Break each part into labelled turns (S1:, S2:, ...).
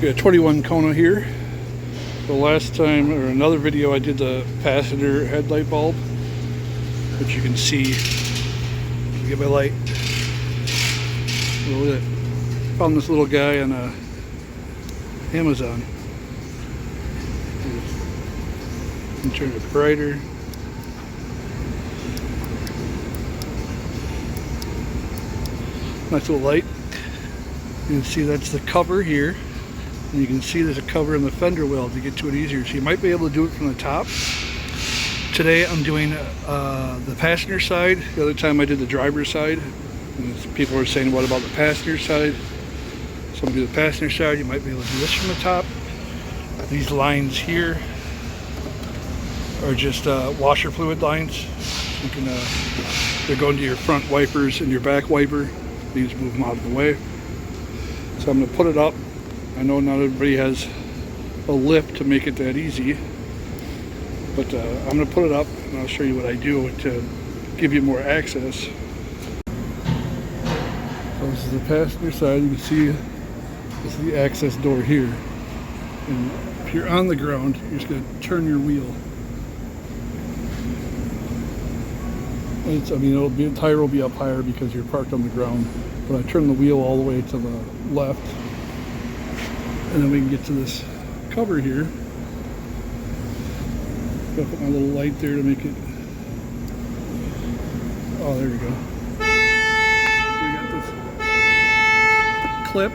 S1: We got 21 Kona here. The last time, or another video, I did the passenger headlight bulb, which you can see. Get my light. Look at it. Found this little guy on Amazon. And turn it brighter. Nice little light. You can see that's the cover here. And you can see there's a cover in the fender well to get to it easier. So you might be able to do it from the top. Today I'm doing the passenger side. The other time I did the driver's side. And people were saying, what about the passenger side? So I'm going to do the passenger side. You might be able to do this from the top. These lines here are just washer fluid lines. You can, they're going to your front wipers and your back wiper. You just move them out of the way. So I'm going to put it up. I know not everybody has a lift to make it that easy, but I'm going to put it up and I'll show you what I do to give you more access. So this is the passenger side. You can see this is the access door here. And if you're on the ground, you're just going to turn your wheel. The tire will be up higher because you're parked on the ground. But I turn the wheel all the way to the left. And then we can get to this cover here. I'll put my little light there to make it. Oh, there we go. So we got this clip.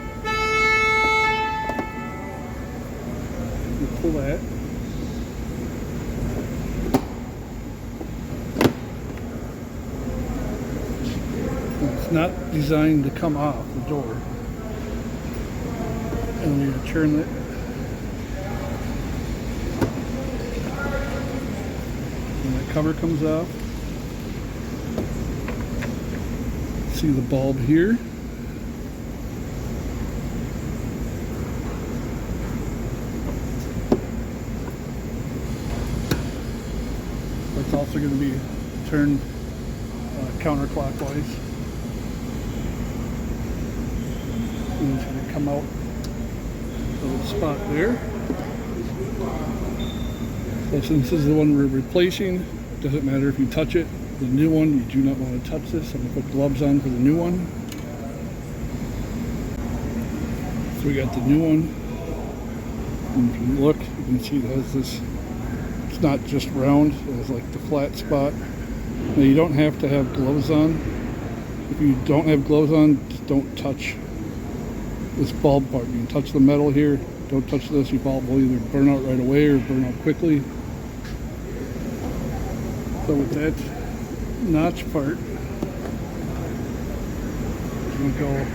S1: You pull that. It's not designed to come off the door. And we're going to turn it. And that cover comes off. See the bulb here. It's also going to be turned counterclockwise. And it's going to come out a little spot there. So since this is the one we're replacing, doesn't matter if you touch it. The new one, you do not want to touch this. I'm going to put gloves on for the new one. So we got the new one. And if you look, you can see it has this, it's not just round, it has like the flat spot. Now you don't have to have gloves on. If you don't have gloves on, just don't touch this bulb part. You can touch the metal here. Don't touch this. Your bulb will either burn out right away or burn out quickly. So with that notch part, I'm going to go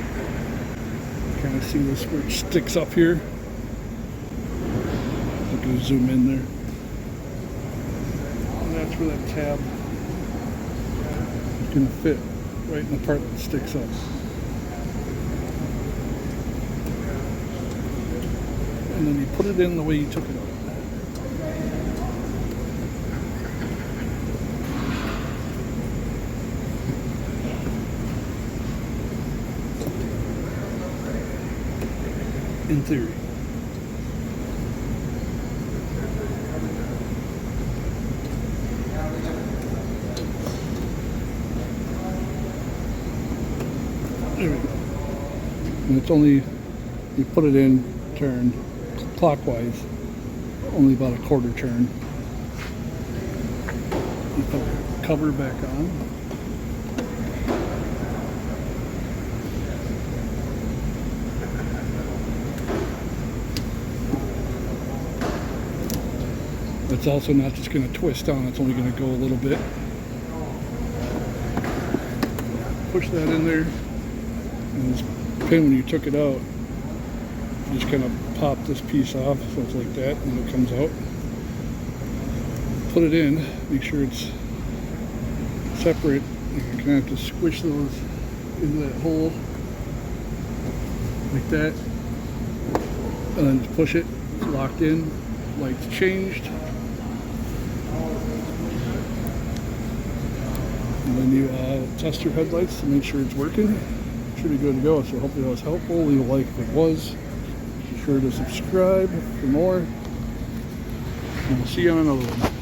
S1: kind of see this where it sticks up here. I'm going to zoom in there. And that's where that tab is going to fit right in the part that sticks up. And then you put it in the way you took it out. In theory. There we go. And it's only, you put it in, turn clockwise, only about a quarter turn. You put the cover back on. It's also not just going to twist down, it's only going to go a little bit. Push that in there, and this pin, when you took it out, you just kind of pop this piece off, so it's like that, and it comes out. Put it in, make sure it's separate. You're going to have to squish those into that hole, like that, and then just push it, it's locked in, lights changed. And then you test your headlights to make sure it's working. Should be good to go. So hopefully that was helpful. Leave a like if it was. Be sure to subscribe for more. And we'll see you on another one.